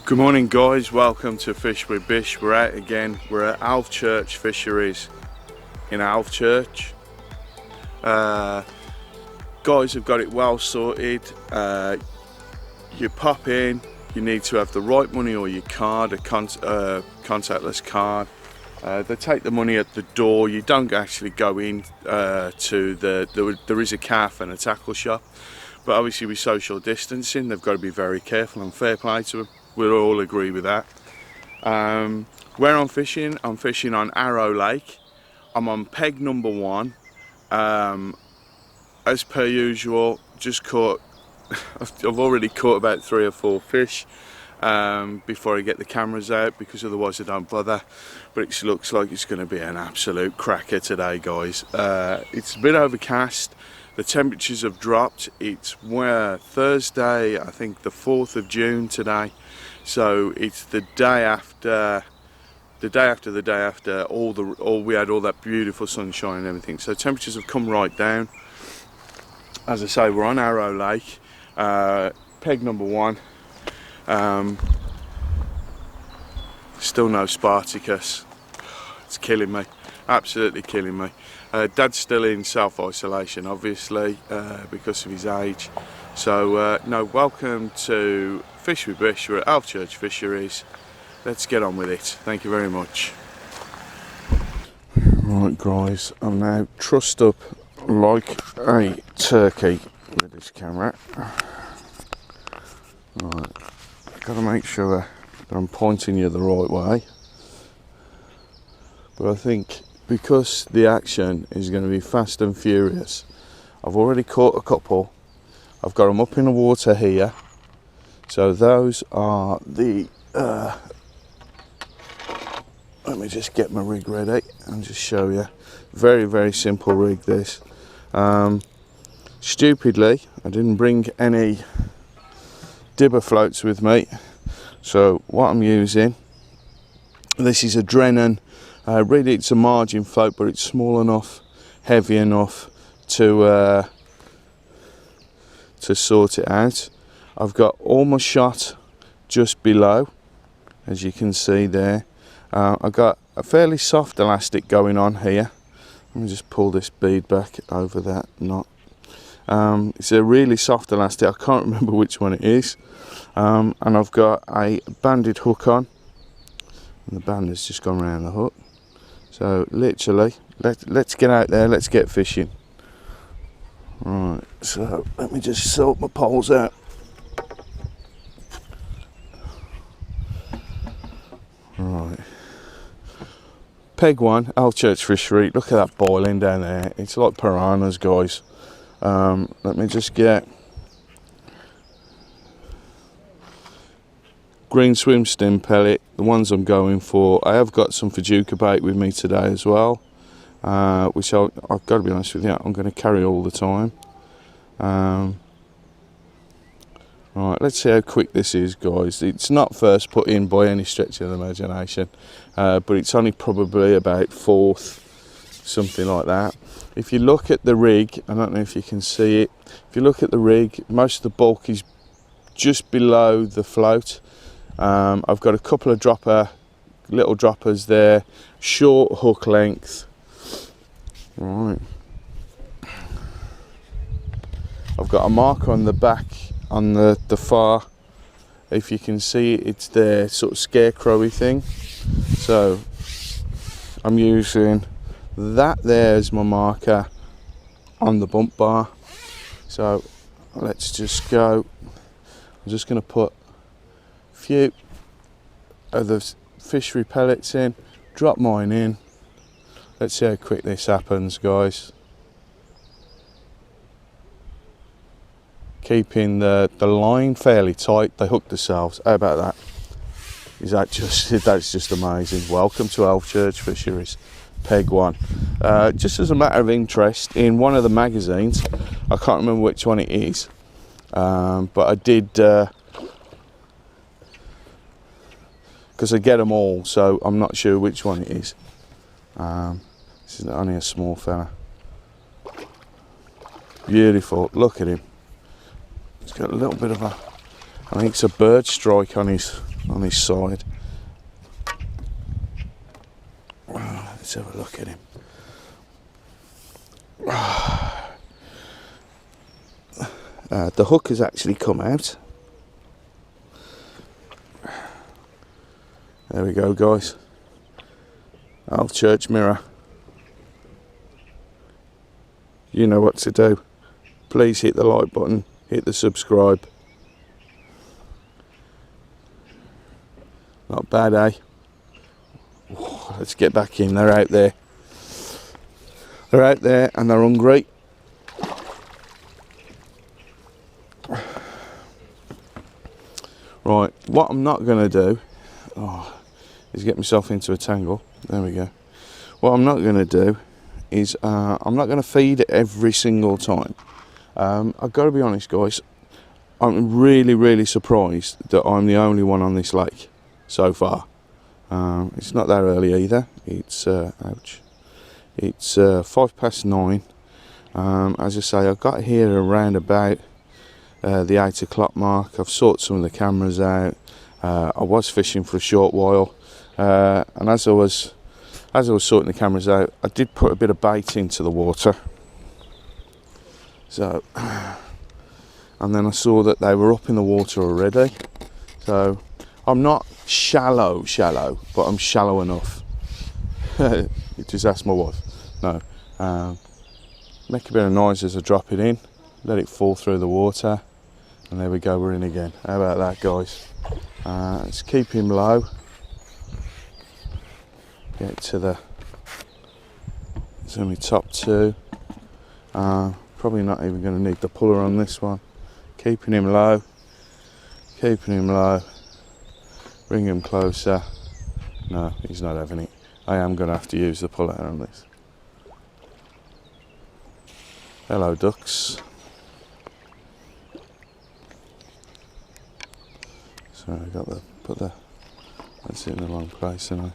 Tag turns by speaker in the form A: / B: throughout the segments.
A: Good morning guys, welcome to Fish with Bish. We're out again. We're at Alvechurch Fisheries in Alvechurch. Guys have got it well sorted. You pop in, you need to have the right money or your card, a contactless card. They take the money at the door. You don't actually go in to there is a calf and a tackle shop, but obviously with social distancing they've got to be very careful, and fair play to them. We'll all agree with that. Where I'm fishing on Arrow Lake. I'm on peg number 1. As per usual, just caught, I've already caught about 3 or 4 fish before I get the cameras out, because otherwise I don't bother. But it looks like it's going to be an absolute cracker today, guys. It's a bit overcast. The temperatures have dropped. It's Thursday, I think the 4th of June today. So it's the day after we had all that beautiful sunshine and everything. So temperatures have come right down. As I say, we're on Arrow Lake, peg number 1. Still no Spartacus. It's killing me, absolutely killing me. Dad's still in self-isolation, obviously, because of his age. So, no, welcome to Fish with Bish. We're at Alvechurch Fisheries. Let's get on with it. Thank you very much. Right, guys, I'm now trussed up like a turkey with this camera. Right, got to make sure that I'm pointing you the right way. But I think because the action is going to be fast and furious, I've already caught a couple. I've got them up in the water here. So those are the, let me just get my rig ready and just show you. Very, very simple rig this. Stupidly, I didn't bring any dibber floats with me. So what I'm using, this is a Drennan. Really it's a margin float, but it's small enough, heavy enough to sort it out. I've got all my shot just below, as you can see there. I've got a fairly soft elastic going on here. Let me just pull this bead back over that knot. It's a really soft elastic. I can't remember which one it is. And I've got a banded hook on, and the band has just gone around the hook. So literally, let's get out there, let's get fishing. Right, so let me just sort my poles out. Right, peg 1, Alvechurch Fishery. Look at that boiling down there. It's like piranhas, guys. Let me just get green swim stim pellet, the ones I'm going for. I have got some Fajuka bait with me today as well, which I've got to be honest with you, I'm going to carry all the time. Right, let's see how quick this is, guys. It's not first put in by any stretch of the imagination, but it's only probably about 4th, something like that. If you look at the rig, I don't know if you can see it, if you look at the rig, most of the bulk is just below the float. I've got a couple of little droppers there, short hook length. Right, I've got a marker on the back, on the far, if you can see it, it's there, sort of scarecrowy thing. So I'm using that there as my marker on the bump bar. So let's just go. I'm just going to put a few of the fishery pellets in, drop mine in. Let's see how quick this happens, guys. Keeping the line fairly tight. They hook themselves. How about that? That's just amazing. Welcome to Alvechurch Fisheries, peg 1. Just as a matter of interest, in one of the magazines, I can't remember which one it is, but I did, because I get them all, so I'm not sure which one it is. This is only a small fella. Beautiful, look at him. He's got a little bit of a, I think it's a bird strike on his on his side. Let's have a look at him. The hook has actually come out. There we go, guys. Alvechurch mirror. You know what to do. Please hit the like button, hit the subscribe. Not bad, eh? Let's get back in. They're out there. They're out there and they're hungry. Right, what I'm not going to do is get myself into a tangle. There we go. What I'm not going to do is I'm not going to feed it every single time. I've got to be honest, guys. I'm really surprised that I'm the only one on this lake so far. It's not that early either. It's ouch. It's 9:05. As I say, I got here around about the 8 o'clock mark. I've sorted some of the cameras out. I was fishing for a short while, and as I was sorting the cameras out, I did put a bit of bait into the water. So, and then I saw that they were up in the water already. So I'm not shallow, but I'm shallow enough. You just ask my wife. No. Make a bit of noise as I drop it in. Let it fall through the water. And there we go, we're in again. How about that, guys? Let's keep him low. Get to the... It's only top two. Probably not even going to need the puller on this one. Keeping him low. Keeping him low. Bring him closer. No, he's not having it. I am going to have to use the puller on this. Hello, ducks. Sorry, I got that's in the wrong place, isn't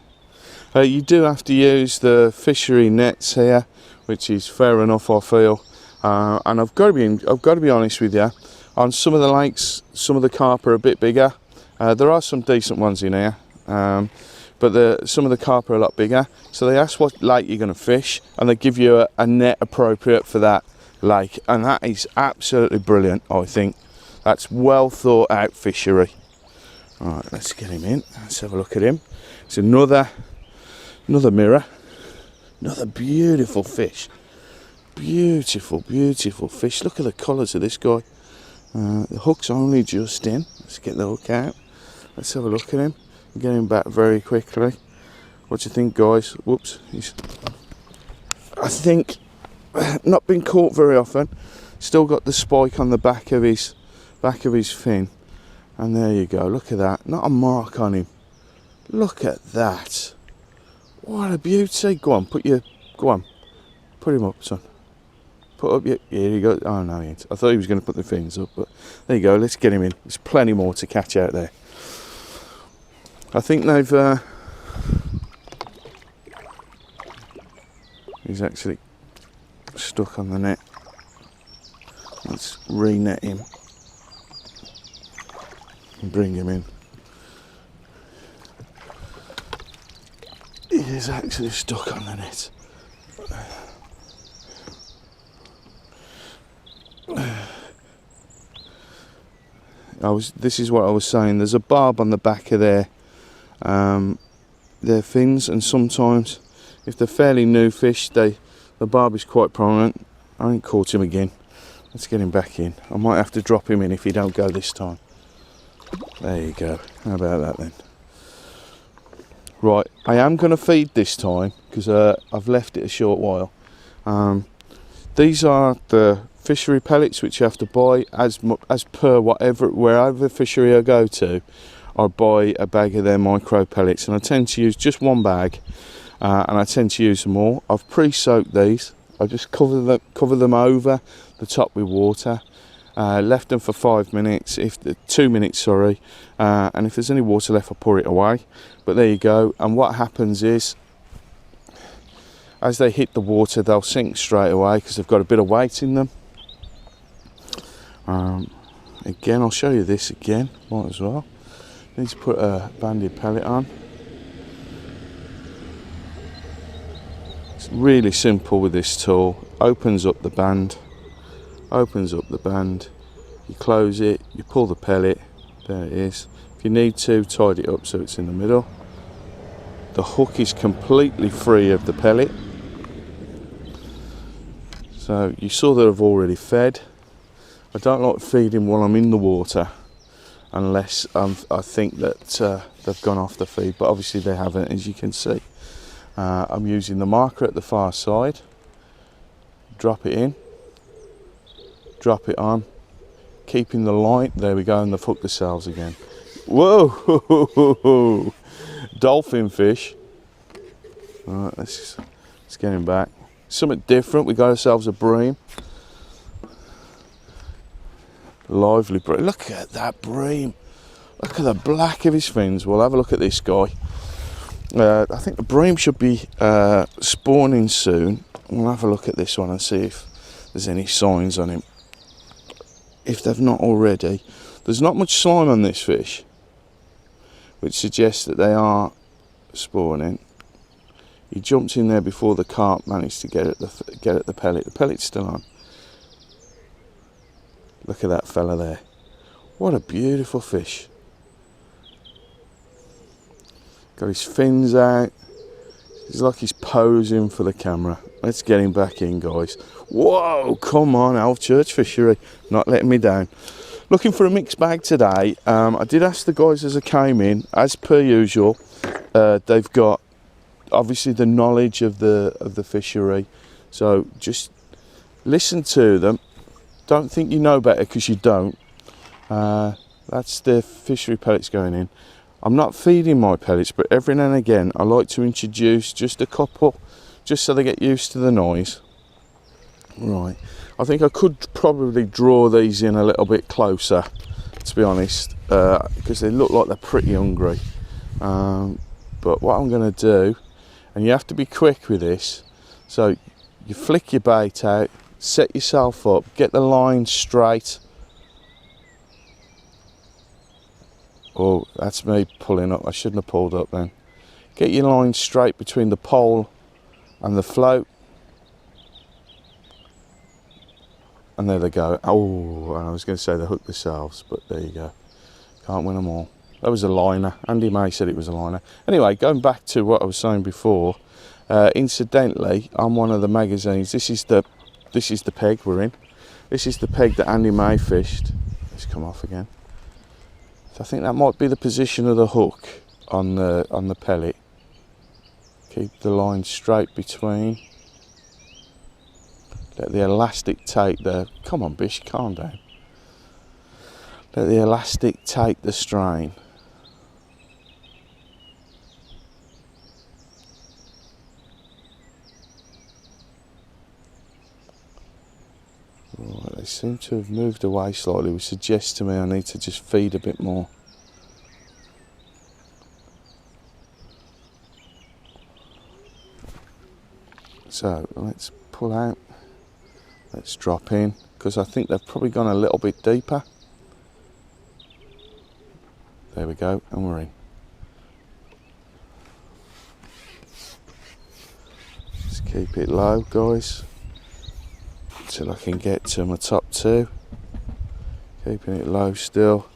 A: I? You do have to use the fishery nets here, which is fair enough, I feel. And I've got to be honest with you. On some of the lakes, some of the carp are a bit bigger. There are some decent ones in here, but some of the carp are a lot bigger. So they ask what lake you're going to fish, and they give you a net appropriate for that lake, and that is absolutely brilliant. I think that's well thought out fishery. All right, let's get him in. Let's have a look at him. It's another mirror, another beautiful fish. Beautiful fish. Look at the colours of this guy. The hook's only just in. Let's get the hook out. Let's have a look at him. Get him back very quickly. What do you think, guys? Whoops. I think not been caught very often. Still got the spike on the back of his fin. And there you go. Look at that. Not a mark on him. Look at that. What a beauty. Go on. Put him up, son. Put up your... Here you go. Oh, no, he ain't. I thought he was going to put the fins up, but there you go. Let's get him in. There's plenty more to catch out there. I think they've... He's actually stuck on the net. Let's re-net him. And bring him in. He is actually stuck on the net. This is what I was saying. There's a barb on the back of their fins, and sometimes, if they're fairly new fish, the barb is quite prominent. I ain't caught him again. Let's get him back in. I might have to drop him in if he don't go this time. There you go. How about that then? Right, I am going to feed this time because I've left it a short while. These are the fishery pellets which you have to buy as per wherever fishery I go to. I buy a bag of their micro pellets, and I tend to use just one bag, and I tend to use them all. I've pre-soaked these. I just cover them over the top with water. Left them for 5 minutes, 2 minutes, sorry. And if there's any water left, I pour it away. But there you go. And what happens is, as they hit the water, they'll sink straight away because they've got a bit of weight in them. Again, I'll show you this again, might as well. Need to put a banded pellet on. It's really simple with this tool. Opens up the band, you close it, you pull the pellet, there it is. If you need to, tidy it up so it's in the middle. The hook is completely free of the pellet. So you saw that I've already fed. I don't like feeding while I'm in the water unless I think that they've gone off the feed, but obviously they haven't, as you can see. I'm using the marker at the far side. Drop it in, drop it on, keeping the line, there we go, and they've hooked themselves again. Whoa! Dolphin fish. Alright, let's get him back. Something different, we got ourselves a bream. Lively bream. Look at that bream. Look at the black of his fins. We'll have a look at this guy. I think the bream should be spawning soon. We'll have a look at this one and see if there's any signs on him. If they've not already. There's not much slime on this fish, which suggests that they are spawning. He jumped in there before the carp managed to get at the pellet. The pellet's still on. Look at that fella there. What a beautiful fish. Got his fins out. He's like he's posing for the camera. Let's get him back in, guys. Whoa, come on, Alvechurch Fishery. Not letting me down. Looking for a mixed bag today. I did ask the guys as I came in, as per usual. They've got obviously the knowledge of the fishery, so just listen to them. Don't think you know better, because you don't. That's the fishery pellets going in. I'm not feeding my pellets, but every now and again I like to introduce just a couple, just so they get used to the noise. Right, I think I could probably draw these in a little bit closer, to be honest, because they look like they're pretty hungry. But what I'm going to do, and you have to be quick with this, so you flick your bait out, set yourself up, get the line straight. Oh, that's me pulling up. I shouldn't have pulled up then. Get your line straight between the pole and the float. And there they go. Oh, I was going to say they hooked themselves, but there you go. Can't win them all. That was a liner. Andy May said it was a liner. Anyway, going back to what I was saying before. Incidentally, on one of the magazines, this is the peg we're in. This is the peg that Andy May fished. It's come off again. So I think that might be the position of the hook on the pellet. Keep the line straight between. Let the elastic take the... Come on, Bish, calm down. Let the elastic take the strain. Right, they seem to have moved away slightly, which suggests to me I need to just feed a bit more. So let's pull out. Let's drop in, because I think they've probably gone a little bit deeper. There we go, and we're in. Just keep it low, guys, till I can get to my top two. Keeping it low still.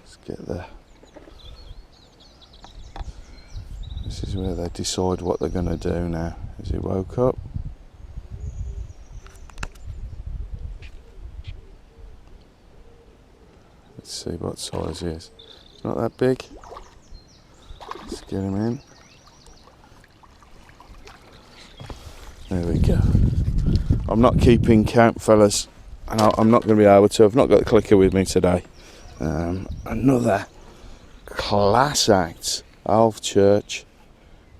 A: Let's get there. This is where they decide what they're going to do now. As he woke up. Let's see what size he is. It's not that big. Let's get him in. There we go. I'm not keeping count, fellas, and I'm not going to be able to. I've not got the clicker with me today. Another class act. Alvechurch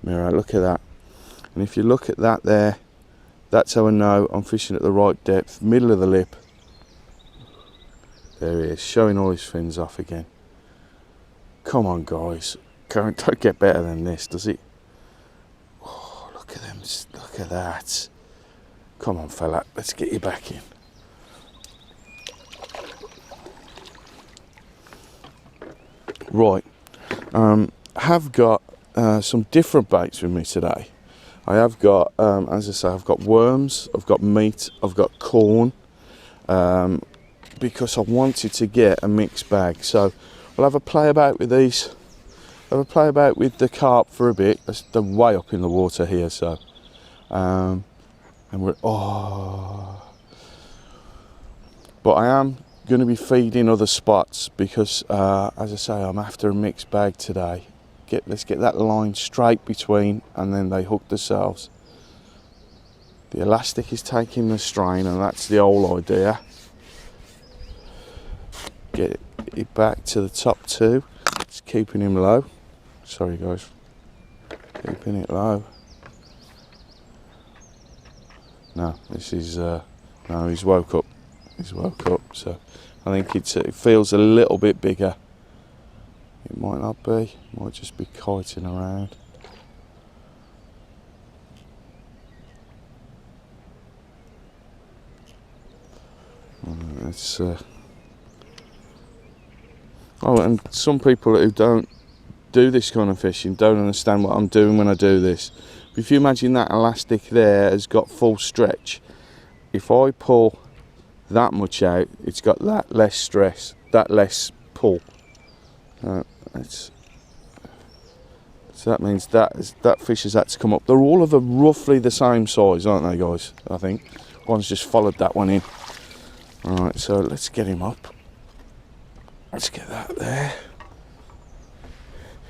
A: mirror. Look at that. And if you look at that there, that's how I know I'm fishing at the right depth. Middle of the lip. There he is, showing all his fins off again. Come on, guys. Don't get better than this, does it? Oh, look at them. Look at that. Come on, fella. Let's get you back in. Right, have got some different baits with me today. I have got, as I say, I've got worms, I've got meat, I've got corn, because I wanted to get a mixed bag. So we'll have a play about with these, have a play about with the carp for a bit. They're way up in the water here, so, and we're, but I am going to be feeding other spots because, as I say, I'm after a mixed bag today. Let's get that line straight between, and then they hook themselves. The elastic is taking the strain, and that's the whole idea. Get it back to the top two. It's keeping him low. Sorry guys, keeping it low. No, this is no, he's woke up. He's woke up, so I think it feels a little bit bigger. It might not be, it might just be kiting around. It's oh, and some people who don't do this kind of fishing don't understand what I'm doing when I do this. If you imagine that elastic there has got full stretch, if I pull that much out, it's got that less stress, that less pull. So that means that fish has had to come up. They're all of roughly the same size, aren't they, guys? I think one's just followed that one in. All right, so let's get him up. Let's get that there.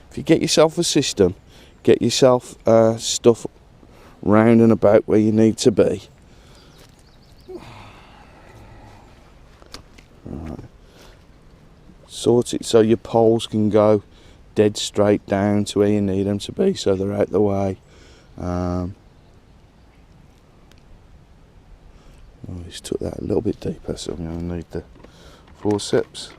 A: If you get yourself a system, get yourself stuff round and about where you need to be. Right. Sort it so your poles can go dead straight down to where you need them to be, so they're out the way. Oh, he's took that a little bit deeper, so I'm going to need the forceps.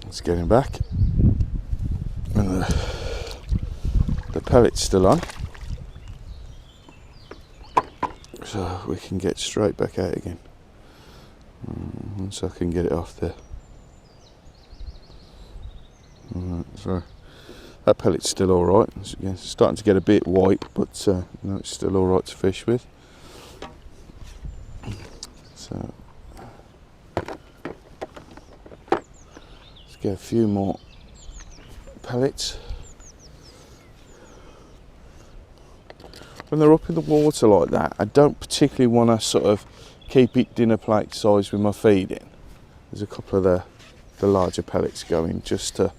A: Let's get him back. And the pellet's still on, so we can get straight back out again. Once I can get it off there. Alright, so that pellet's still alright. It's starting to get a bit white, but no, it's still alright to fish with. So let's get a few more pellets. When they're up in the water like that, I don't particularly want to sort of keep it dinner plate size with my feeding. There's a couple of the larger pellets going just to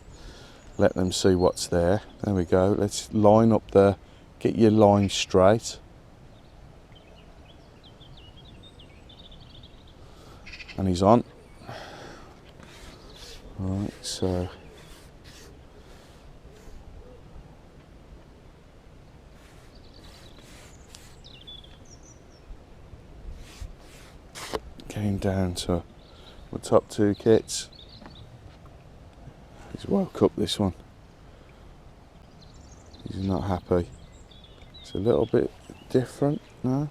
A: let them see what's there. There we go. Let's line up there, get your line straight. And he's on. Right, so getting down to the top two kits. He's woke up, this one. He's not happy. It's a little bit different now.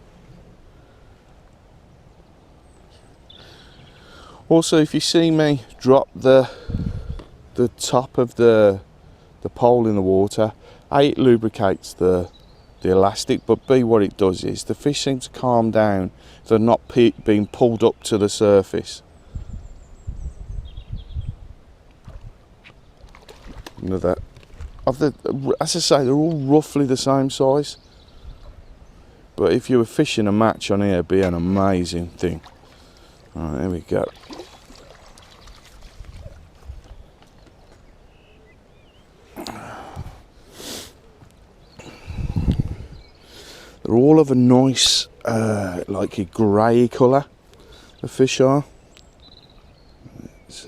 A: Also, if you see me drop the top of the pole in the water, A, it lubricates the elastic, but B, what it does is the fish seem to calm down. They're not being pulled up to the surface. Another of the, as I say, they're all roughly the same size. But if you were fishing a match on here, it'd be an amazing thing. Alright, there we go. They're all of a nice, like a grey colour, the fish are. Let's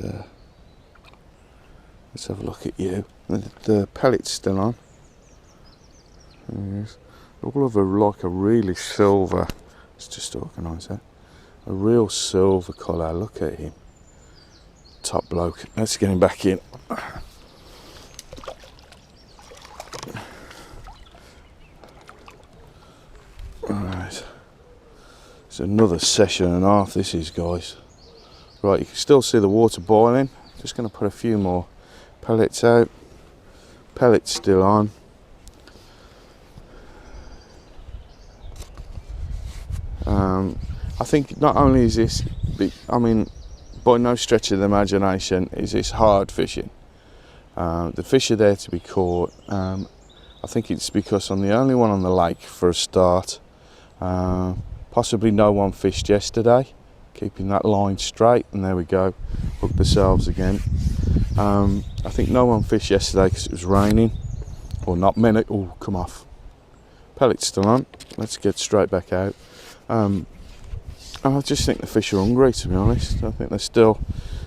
A: have a look at you. The pellet's still on. Yes. All of like a really silver, let's just organise that, a real silver colour. Look at him, top bloke. Let's get him back in. Alright, it's another session and a half this is, guys. Right, you can still see the water boiling. Just going to put a few more pellets out. Pellets still on. I think not only is this, I mean, by no stretch of the imagination is this hard fishing. The fish are there to be caught. I think it's because I'm the only one on the lake for a start. Possibly no one fished yesterday. Keeping that line straight, and there we go, hooked ourselves again. I think no one fished yesterday because it was raining, or not many. Oh, come off. Pellet's still on. Let's get straight back out. I just think the fish are hungry, to be honest. I think they're still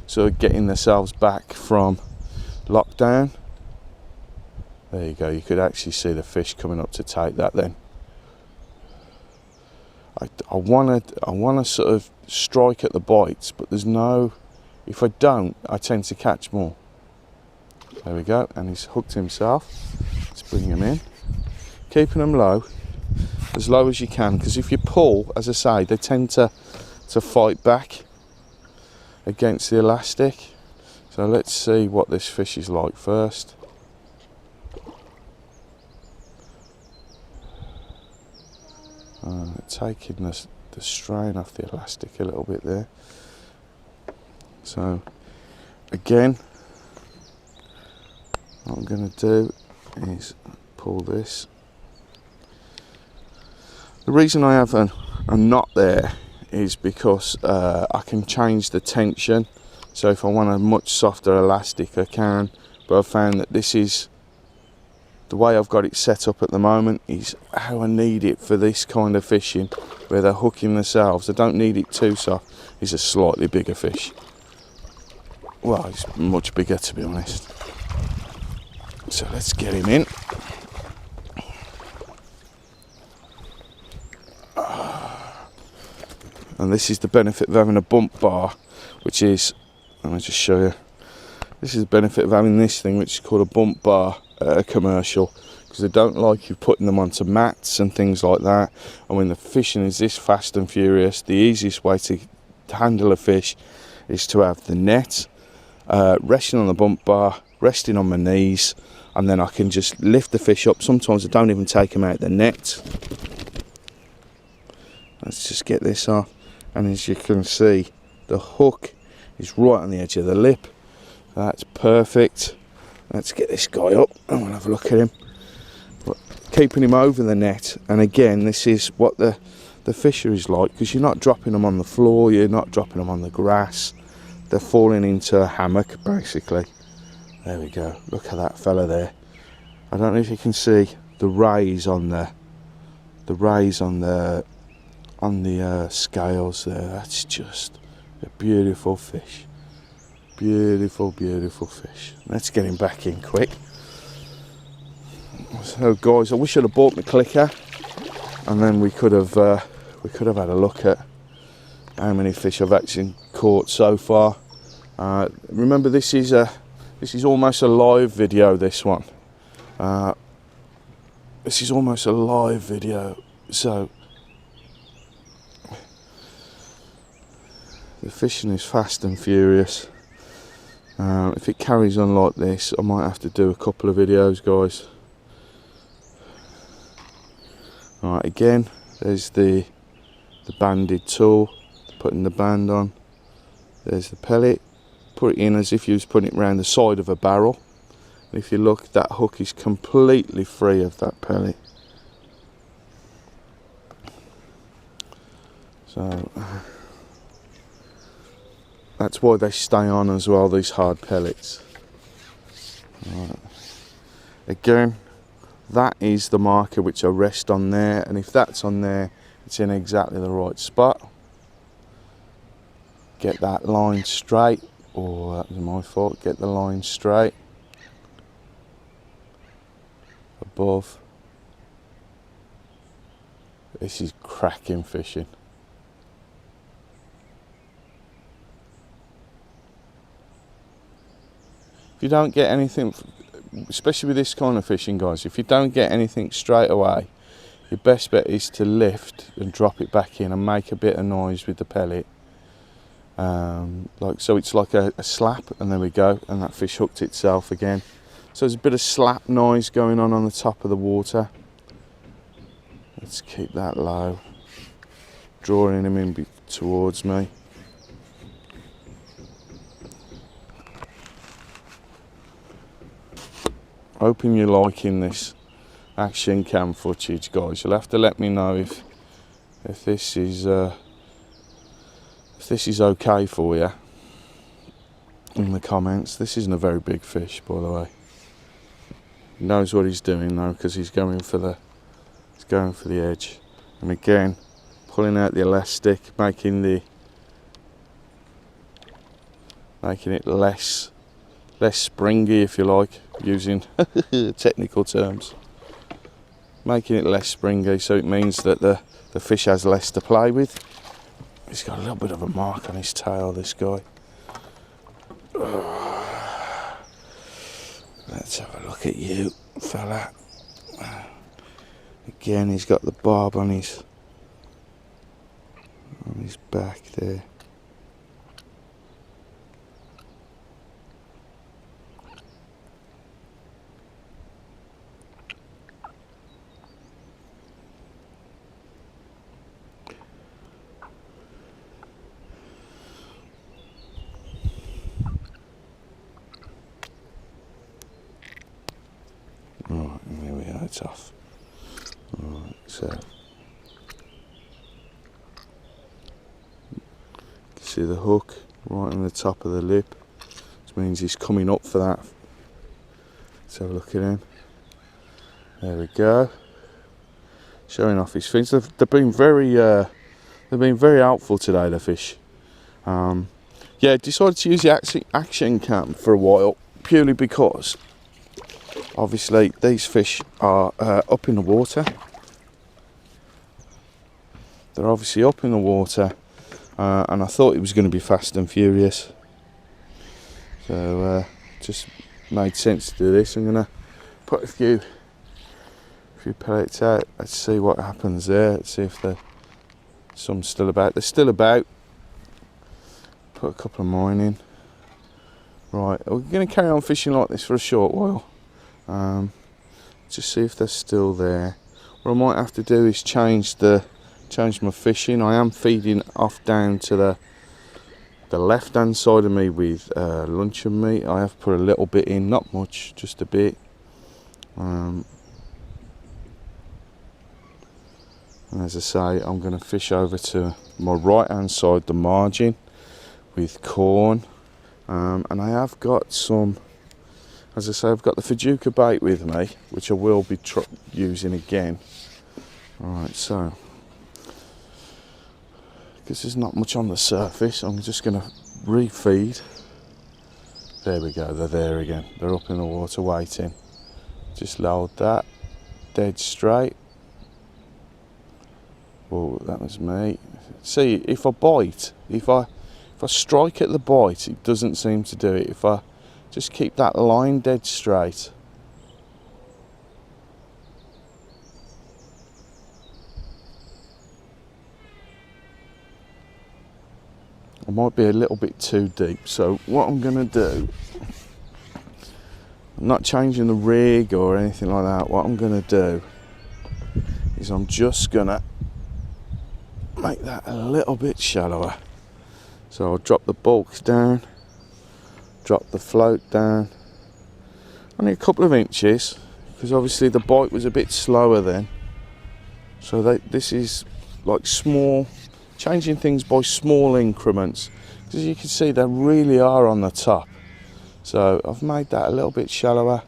A: sort of getting themselves back from lockdown. There you go, you could actually see the fish coming up to take that then. I want to sort of strike at the bites, but there's no, if I don't, I tend to catch more. There we go, and he's hooked himself. Let's bring him in. Keeping them low as you can, because if you pull, as I say, they tend to fight back against the elastic. So let's see what this fish is like first. Taking the strain off the elastic a little bit there. So again, what I'm going to do is pull this. The reason I have a knot there is because I can change the tension. So if I want a much softer elastic, I can. But I've found that this is, the way I've got it set up at the moment is how I need it for this kind of fishing, where they're hooking themselves. I don't need it too soft. He's a slightly bigger fish. Well, he's much bigger, to be honest. So let's get him in. And this is the benefit of having a bump bar, which is, let me just show you. This is the benefit of having this thing, which is called a bump bar commercial, because they don't like you putting them onto mats and things like that. And when the fishing is this fast and furious, the easiest way to handle a fish is to have the net resting on the bump bar, resting on my knees, and then I can just lift the fish up. Sometimes I don't even take them out of the net. Let's just get this off. And as you can see, the hook is right on the edge of the lip. That's perfect. Let's get this guy up and we'll have a look at him. But keeping him over the net, and again, this is what the fishery is like, because you're not dropping them on the floor, you're not dropping them on the grass. They're falling into a hammock, basically. There we go. Look at that fella there. I don't know if you can see the rays on the scales there. That's just a beautiful fish. Beautiful, beautiful fish. Let's get him back in quick. So guys, I wish I'd have bought my clicker, and then we could have had a look at how many fish I've actually caught so far. Remember, this is almost a live video, this one. This is almost a live video, so the fishing is fast and furious. If it carries on like this, I might have to do a couple of videos, guys. Alright, again, there's the banded tool, putting the band on. There's the pellet. Put it in as if you was putting it around the side of a barrel. And if you look, that hook is completely free of that pellet. So that's why they stay on as well, these hard pellets. Right. Again, that is the marker which I rest on there, and if that's on there, it's in exactly the right spot. Get that line straight, or that was my fault, get the line straight. Above. This is cracking fishing. If you don't get anything, especially with this kind of fishing, guys, if you don't get anything straight away, your best bet is to lift and drop it back in and make a bit of noise with the pellet. Like so, it's like a slap, and there we go, and that fish hooked itself again. So there's a bit of slap noise going on the top of the water. Let's keep that low, drawing him in towards me. Hoping you're liking this action cam footage, guys. You'll have to let me know if this is okay for you in the comments. This isn't a very big fish, by the way. He knows what he's doing though, because he's going for the edge. And again, pulling out the elastic, making it less springy, if you like, using technical terms. Making it less springy, so it means that the fish has less to play with. He's got a little bit of a mark on his tail, this guy. Let's have a look at you, fella. Again, he's got the barb on his back there. Right, and there we are, it's off. Right, so you can see the hook right on the top of the lip, which means he's coming up for that. Let's have a look at him. There we go. Showing off his fins. They've been very helpful today, the fish. Yeah, decided to use the action cam for a while purely because obviously these fish are up in the water. They're obviously up in the water, and I thought it was going to be fast and furious. So just made sense to do this. I'm going to put a few pellets out. Let's see what happens there. Let's see if some still about. They're still about. Put a couple of mine in. Right, we're going to carry on fishing like this for a short while. Just see if they're still there. What I might have to do is change my fishing. I am feeding off down to the left hand side of me with luncheon meat. I have put a little bit in, not much, just a bit. And as I say, I'm going to fish over to my right hand side, the margin, with corn. And I have got some, as I say, I've got the Fajuka bait with me, which I will be using again. Alright, so because there's not much on the surface, I'm just going to refeed. There we go, they're there again. They're up in the water waiting. Just load that, dead straight. Oh, that was me. See, if I bite, if I strike at the bite, it doesn't seem to do it. If I just keep that line dead straight. I might be a little bit too deep, so what I'm going to do, I'm not changing the rig or anything like that. What I'm going to do is I'm just going to make that a little bit shallower. So I'll drop the bulks down, drop the float down, only a couple of inches, because obviously the bite was a bit slower then. So this is like small, changing things by small increments, because you can see they really are on the top. So I've made that a little bit shallower,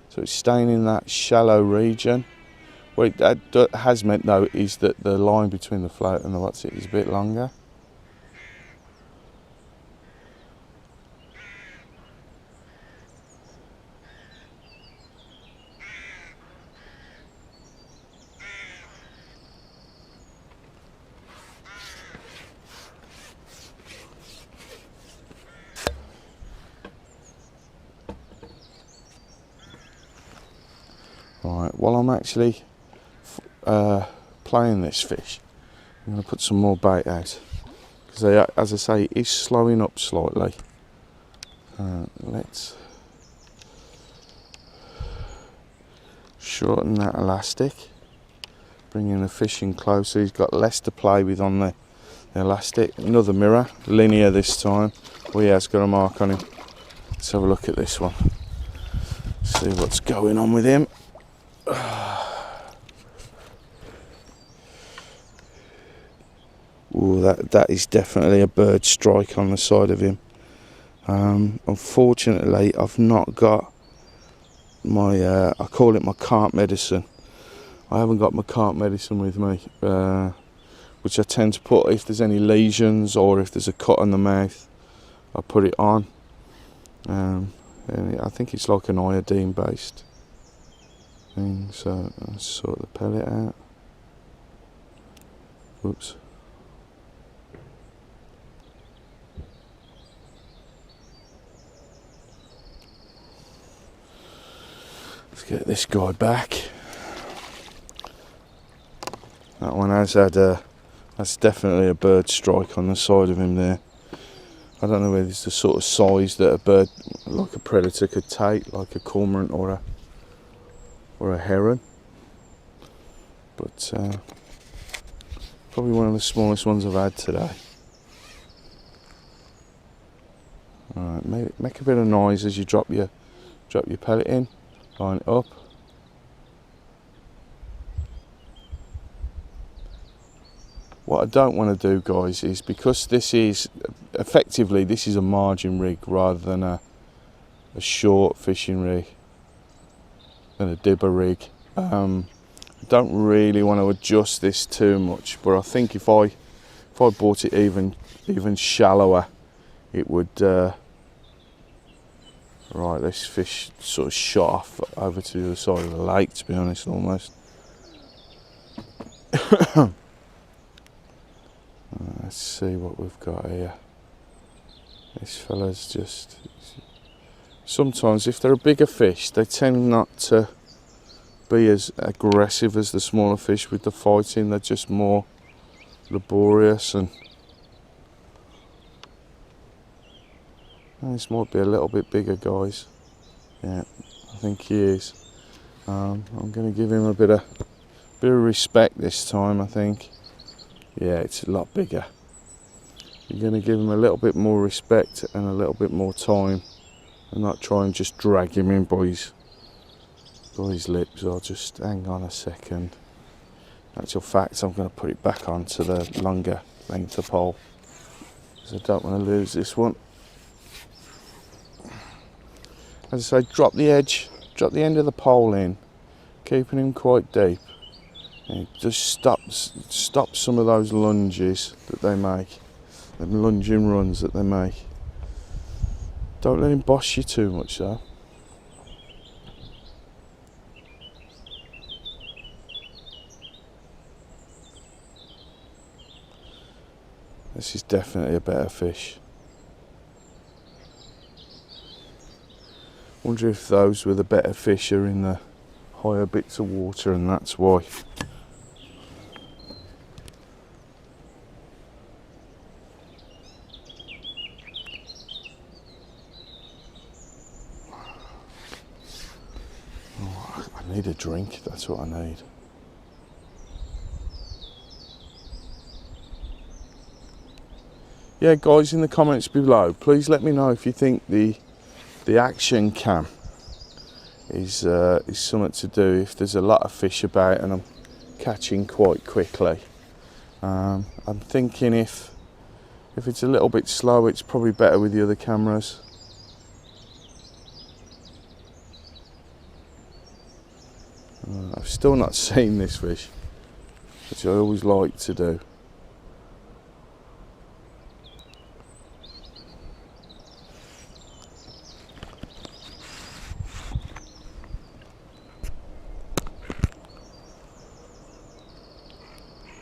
A: so it's staying in that shallow region. What that has meant though is that the line between the float and the what's it is a bit longer. Right, while I'm actually playing this fish, I'm going to put some more bait out, because as I say, it is slowing up slightly. Let's shorten that elastic, bringing the fish in closer. He's got less to play with on the elastic. Another mirror, linear this time. Oh, he has got a mark on him. Let's have a look at this one, see what's going on with him. Ooh, that is definitely a bird strike on the side of him. Unfortunately, I've not got my, I call it my carp medicine. I haven't got my carp medicine with me, which I tend to put if there's any lesions or if there's a cut on the mouth. I put it on. And I think it's like an iodine based thing, so let's sort the pellet out. Whoops. Let's get this guy back. That one has had that's definitely a bird strike on the side of him there. I don't know whether it's the sort of size that a bird, like a predator, could take, like a cormorant or a heron. But probably one of the smallest ones I've had today. Alright, make a bit of noise as you drop your pellet in. Line it up. What I don't want to do, guys, is because this is effectively a margin rig rather than a short fishing rig, than a dibber rig. I don't really want to adjust this too much, but I think if I bought it even shallower, it would. Right, this fish sort of shot off over to the other side of the lake, to be honest, almost. Let's see what we've got here. This fella's just... Sometimes, if they're a bigger fish, they tend not to be as aggressive as the smaller fish with the fighting. They're just more laborious. And this might be a little bit bigger, guys. Yeah, I think he is. I'm going to give him a bit of respect this time, I think. Yeah, it's a lot bigger. You're going to give him a little bit more respect and a little bit more time, and not try and just drag him in by his lips. I'll just hang on a second. In actual fact, I'm going to put it back onto the longer length of pole, because I don't want to lose this one. As I say, drop the end of the pole in, keeping him quite deep. And just stop some of those lunges that they make, them lunging runs that they make. Don't let him boss you too much though. This is definitely a better fish. Wonder if those with the better fish are in the higher bits of water, and that's why. I need a drink, that's what I need. Yeah, guys, in the comments below, please let me know if you think the action cam is something to do if there's a lot of fish about and I'm catching quite quickly. I'm thinking if it's a little bit slow, it's probably better with the other cameras. I've still not seen this fish, which I always like to do.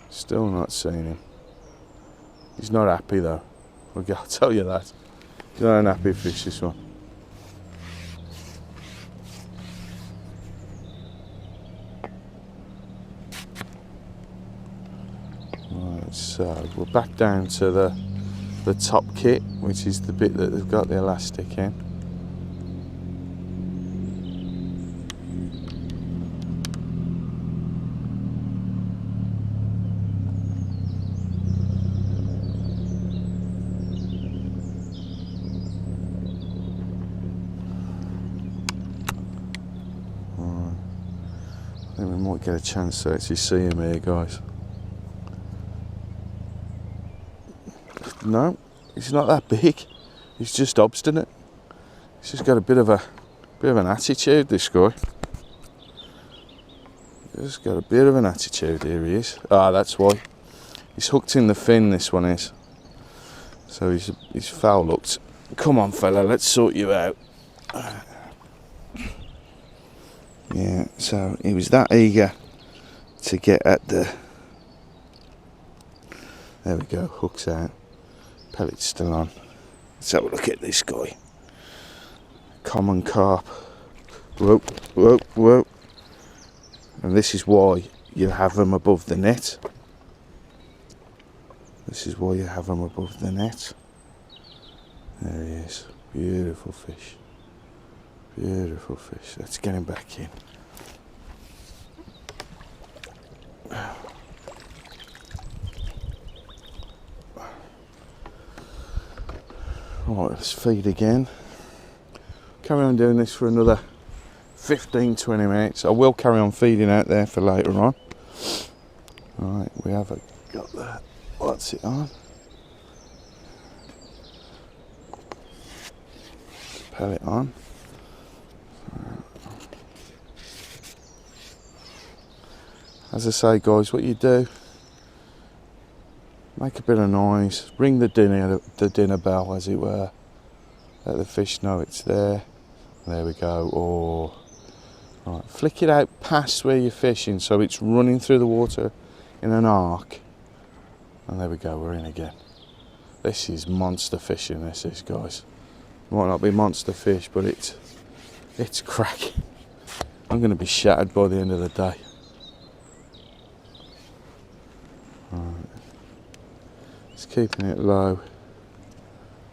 A: Still not seen him. He's not happy though. I'll tell you that. He's not an happy fish, this one. So we're back down to the top kit, which is the bit that they've got the elastic in. I think we might get a chance to actually see him here, guys. No, he's not that big. He's just obstinate. He's just got a bit of an attitude, this guy. He's got a bit of an attitude. Here he is. Ah, that's why. He's hooked in the fin, this one is. So he's foul hooked. Come on, fella, let's sort you out. Yeah, so he was that eager to get at the... There we go, hook's out. Pellet's still on. Let's have a look at this guy. Common carp. Whoa, whoa, whoa. And this is why you have them above the net. This is why you have them above the net. There he is. Beautiful fish. Beautiful fish. Let's get him back in. Right, let's feed again. Carry on doing this for another 15-20 minutes. I will carry on feeding out there for later on. Right, we have got that. What's it on? Pellet on. As I say, guys, what you do, make a bit of noise, ring the dinner bell, as it were. Let the fish know it's there. There we go. Oh, right. Flick it out past where you're fishing, so it's running through the water in an arc. And there we go. We're in again. This is monster fishing. This is, guys. Might not be monster fish, but it's cracking. I'm going to be shattered by the end of the day. Right. Just keeping it low.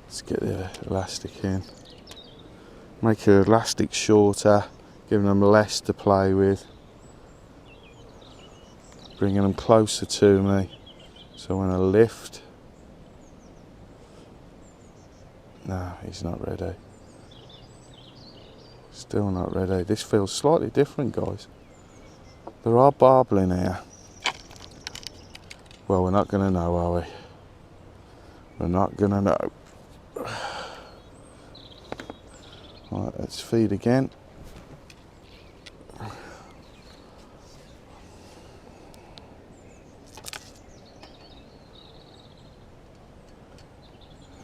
A: Let's get the elastic in. Make the elastic shorter, giving them less to play with. Bringing them closer to me. So when I lift, no, he's not ready. Still not ready. This feels slightly different, guys. There are barbel in here. Well, we're not going to know, are we? We're not going to know. Right, let's feed again.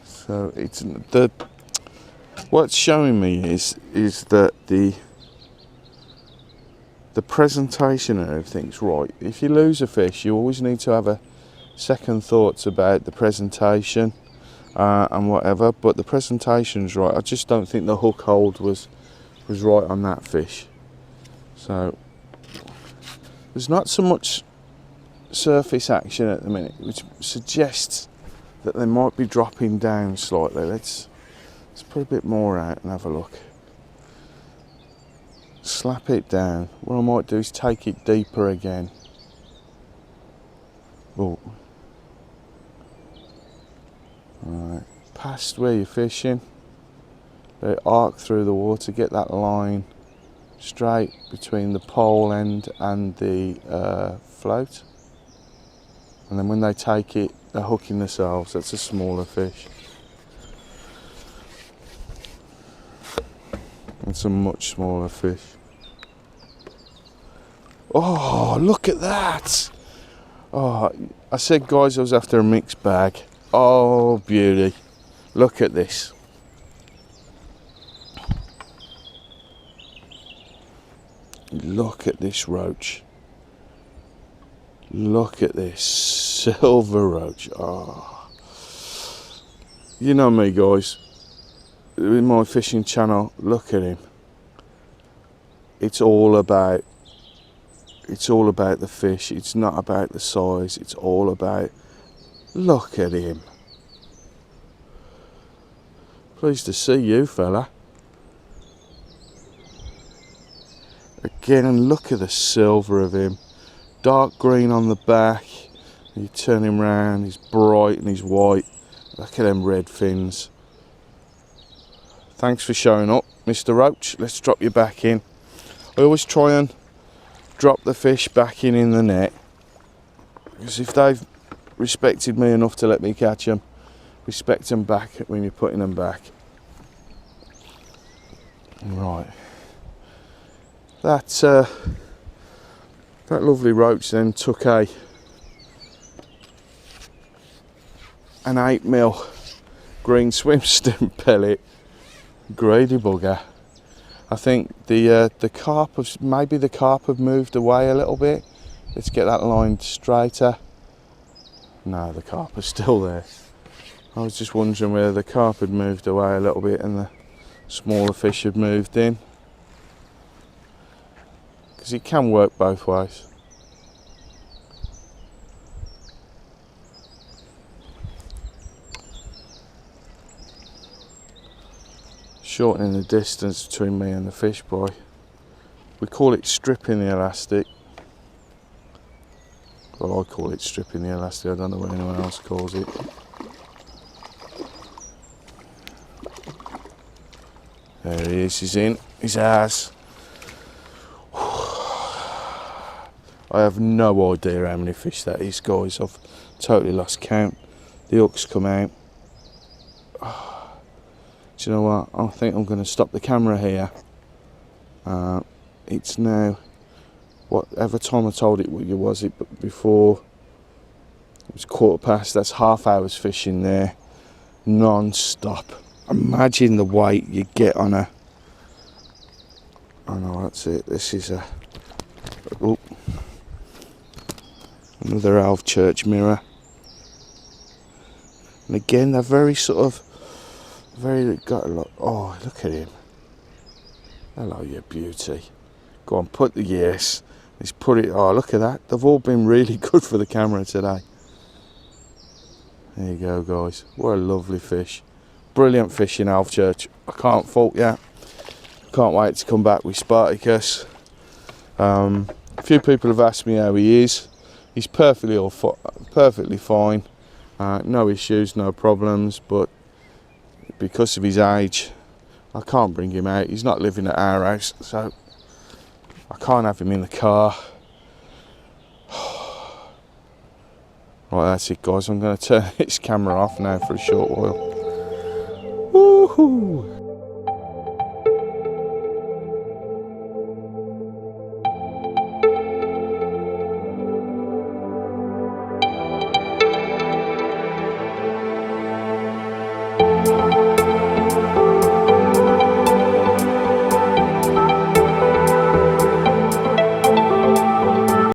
A: So it's what's showing me is that the presentation and everything's right. If you lose a fish, you always need to have a second thoughts about the presentation and whatever, but the presentation's right. I just don't think the hook hold was right on that fish. So there's not so much surface action at the minute, which suggests that they might be dropping down slightly. Let's put a bit more out and have a look. Slap it down. What I might do is take it deeper again. Oh. Right. Past where you're fishing. Let it arc through the water. Get that line straight between the pole end and the float. And then when they take it, they're hooking themselves. That's a smaller fish. It's a much smaller fish. Oh, look at that! Oh, I said, guys, I was after a mixed bag. Oh, beauty. Look at this. Look at this roach. Look at this silver roach. Oh. You know me, guys. In my fishing channel, look at him. It's all about the fish. It's not about the size. It's all about Look at him. Pleased to see you, fella. Again, and look at the silver of him. Dark green on the back. You turn him round, he's bright and he's white. Look at them red fins. Thanks for showing up, Mr. Roach. Let's drop you back in. I always try and drop the fish back in the net, because if they've respected me enough to let me catch them, respect them back when you're putting them back. Right. That lovely roach then took an 8mm green swim stim pellet. Grady bugger. I think the carp has, maybe the carp have moved away a little bit. Let's get that line straighter. No, the carp is still there. I was just wondering whether the carp had moved away a little bit and the smaller fish had moved in, because it can work both ways. Shortening the distance between me and the fish boy. We call it stripping the elastic. Well, I call it stripping the elastic. I don't know what anyone else calls it. There he is, he's in his ass. I have no idea how many fish that is, guys. I've totally lost count. The hooks come out. Do you know what? I think I'm going to stop the camera here. It's now, whatever time I told it you was it before, it was 1/4 past. That's half hour's fishing there, non-stop. Imagine the weight you get on a, oh no, that's it. This is a, oh, another Alvechurch mirror. And again, they're very sort of, very, got a lot. Oh, look at him. Hello, you beauty. Go on, put the, yes. Let's put it, oh, look at that. They've all been really good for the camera today. There you go, guys. What a lovely fish. Brilliant fish in Alvechurch. I can't fault you. Can't wait to come back with Spartacus. A few people have asked me how he is. He's perfectly fine. No issues, no problems, but because of his age, I can't bring him out. He's not living at our house, so I can't have him in the car. Right, that's it, guys. I'm going to turn this camera off now for a short while. Woohoo!